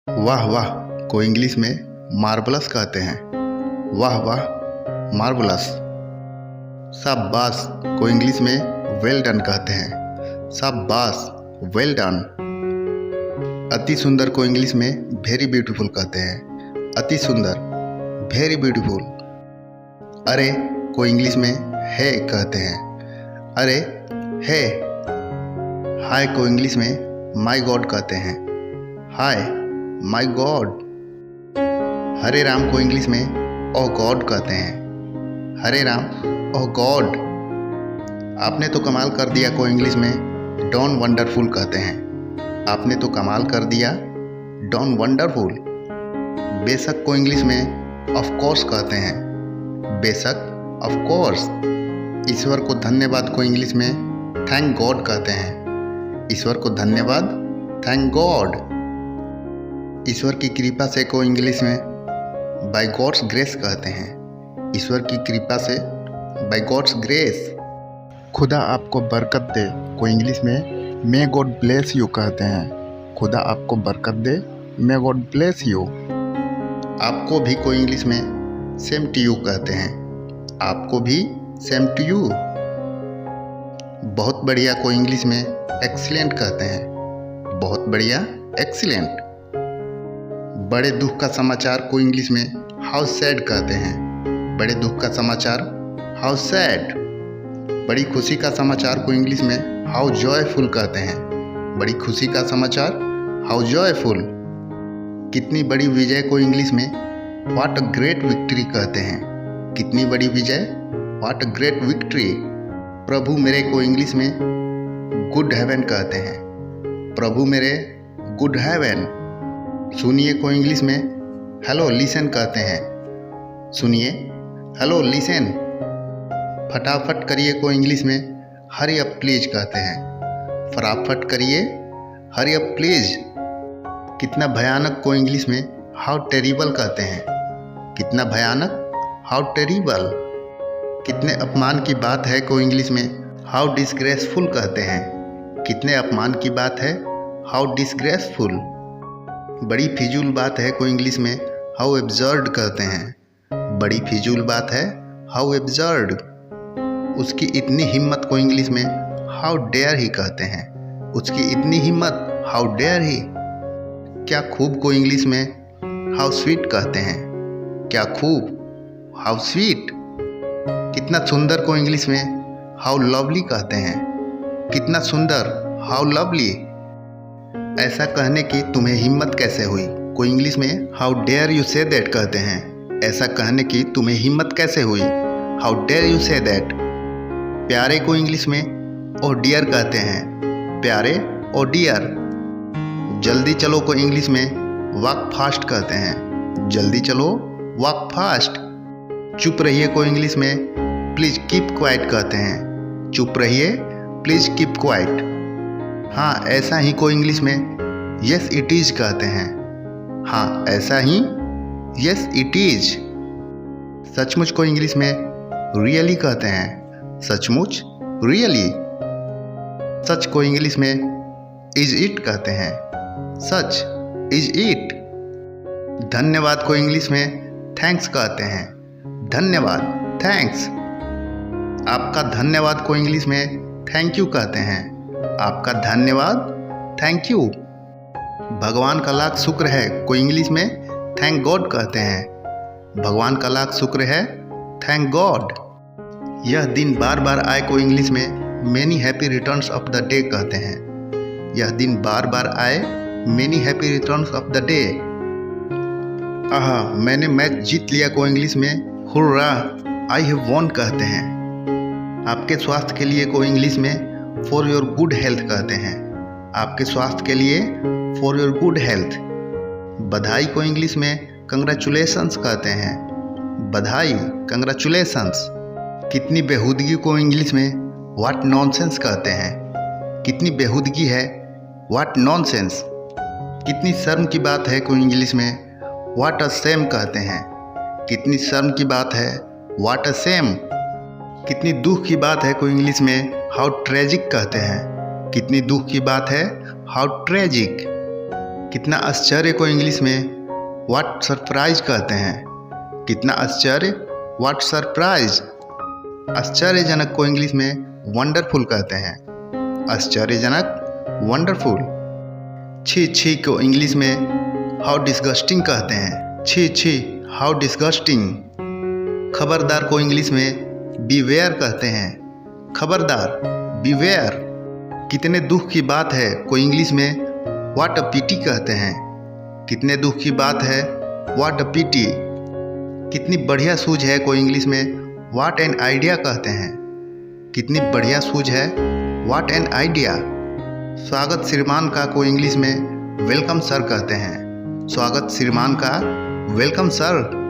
वाह वाह को इंग्लिश में मार्वलस कहते हैं। वाह वाह मार्वलस। शाबाश को इंग्लिश में वेल डन कहते हैं। शाबाश वेल डन। अति सुंदर को इंग्लिश में वेरी ब्यूटीफुल कहते हैं। अति सुंदर वेरी ब्यूटीफुल। अरे को इंग्लिश में है कहते हैं। अरे है। हाय को इंग्लिश में माय गॉड कहते हैं। Hi my god. Hare Ram को इंग्लिश में ओह गॉड कहते हैं। Hare Ram oh god. आपने तो कमाल कर दिया को इंग्लिश में डॉन वंडरफुल कहते हैं। आपने तो कमाल कर दिया डॉन वंडरफुल। बेशक को इंग्लिश में ऑफ कोर्स कहते हैं। बेशक ऑफ कोर्स। ईश्वर को धन्यवाद को इंग्लिश में थैंक गॉड कहते हैं। ईश्वर को धन्यवाद थैंक गॉड। ईश्वर की कृपा से को इंग्लिश में बाय गॉड्स ग्रेस कहते हैं। ईश्वर की कृपा से बाय गॉड्स ग्रेस। खुदा आपको बरकत दे को इंग्लिश में मे गॉड ब्लेस यू कहते हैं। खुदा आपको बरकत दे मे गॉड ब्लेस यू। आपको भी को इंग्लिश में सेम टू यू कहते हैं। आपको भी सेम टू यू। बहुत बढ़िया को इंग्लिश में एक्सीलेंट कहते हैं। बहुत बढ़िया एक्सीलेंट। बड़े दुख का समाचार को इंग्लिश में हाउ सैड कहते हैं। बड़े दुख का समाचार हाउ सैड। बड़ी खुशी का समाचार को इंग्लिश में हाउ जॉयफुल कहते हैं। बड़ी खुशी का समाचार हाउ जॉयफुल। कितनी बड़ी विजय को इंग्लिश में व्हाट अ ग्रेट विक्ट्री कहते हैं। कितनी बड़ी विजय व्हाट अ ग्रेट विक्ट्री। प्रभु मेरे को इंग्लिश में गुड हेवन कहते हैं। प्रभु मेरे गुड हेवन। सुनिए को इंग्लिश में हेलो लिसन कहते हैं। सुनिए हेलो लिसन। फटाफट करिए को इंग्लिश में हरी अप प्लीज कहते हैं। फटाफट करिए हरी अप प्लीज। कितना भयानक को इंग्लिश में हाउ टेरिबल कहते हैं। कितना भयानक हाउ टेरिबल। कितने अपमान की बात है को इंग्लिश में हाउ डिसग्रेसफुल कहते हैं। कितने अपमान की बात है हाउ डिसग्रेसफुल। बड़ी फिजूल बात है को इंग्लिश में हाउ एब्सर्ड कहते हैं। बड़ी फिजूल बात है हाउ एब्सर्ड। उसकी इतनी हिम्मत को इंग्लिश में हाउ डेयर ही कहते हैं। उसकी इतनी हिम्मत हाउ डेयर ही। क्या खूब को इंग्लिश में हाउ स्वीट कहते हैं। क्या खूब हाउ स्वीट। कितना सुंदर को इंग्लिश में हाउ लवली कहते हैं। कितना सुंदर हाउ लवली। ऐसा कहने की तुम्हें हिम्मत कैसे हुई को इंग्लिश में how dare you say that कहते हैं। ऐसा कहने की तुम्हें हिम्मत कैसे हुई how dare you say that. प्यारे को इंग्लिश में ओ डियर कहते हैं। प्यारे ओ डियर। जल्दी चलो को इंग्लिश में वॉक फास्ट कहते हैं। जल्दी चलो वॉक फास्ट। चुप रहिए को इंग्लिश में प्लीज कीप क्वाइट कहते हैं। चुप रहिए प्लीज कीप क्वाइट। हाँ ऐसा ही को इंग्लिश में यस इट इज कहते हैं। हाँ ऐसा ही यस इट इज। सचमुच को इंग्लिश में रियली कहते हैं। सचमुच रियली। सच को इंग्लिश में इज इट कहते हैं। Such is it. धन्यवाद को इंग्लिश में थैंक्स कहते हैं। धन्यवाद थैंक्स। आपका धन्यवाद को इंग्लिश में थैंक यू कहते हैं। आपका धन्यवाद थैंक यू। भगवान का लाख शुक्र है को इंग्लिश में थैंक गॉड कहते हैं। भगवान का लाख शुक्र है थैंक गॉड। यह दिन बार बार आए को इंग्लिश में many happy returns of the day कहते हैं। यह दिन बार बार आए many happy returns of the day. आहा मैंने मैच जीत लिया को इंग्लिश में हुर्रा आई हैव वॉन कहते हैं। आपके स्वास्थ्य के लिए को इंग्लिश में फॉर योर गुड हेल्थ कहते हैं। आपके स्वास्थ्य के लिए फॉर योर गुड हेल्थ। बधाई को इंग्लिश में कंग्रेचुलेशंस कहते हैं। बधाई कंग्रेचुलेशंस। कितनी बेहूदगी को इंग्लिश में व्हाट नॉनसेंस कहते हैं। कितनी बेहूदगी है व्हाट नॉनसेंस। कितनी शर्म की बात है को इंग्लिश में व्हाट अ शेम कहते हैं। कितनी शर्म की बात है व्हाट अ शेम। कितनी दुख की बात है को इंग्लिश में हाउ ट्रेजिक कहते हैं। कितनी दुख की बात है हाउ ट्रेजिक। कितना आश्चर्य को इंग्लिश में व्हाट सरप्राइज कहते हैं। कितना आश्चर्य, व्हाट सरप्राइज। आश्चर्यजनक को इंग्लिश में वंडरफुल कहते हैं। आश्चर्यजनक, वंडरफुल। छी छी को इंग्लिश में हाउ डिस्गस्टिंग कहते हैं। छी छी, हाउ डिस्गस्टिंग। खबरदार को इंग्लिश में बीवेयर कहते हैं। खबरदार, बीवेयर। कितने दुख की बात है को इंग्लिश में व्हाट अ पिटी कहते हैं। कितने दुख की बात है, व्हाट अ पिटी। कितनी बढ़िया सूझ है को इंग्लिश में व्हाट एन आइडिया कहते हैं। कितनी बढ़िया सूझ है, व्हाट एन आइडिया। स्वागत श्रीमान का को इंग्लिश में वेलकम सर कहते हैं। स्वागत श्रीमान का, वेलकम सर।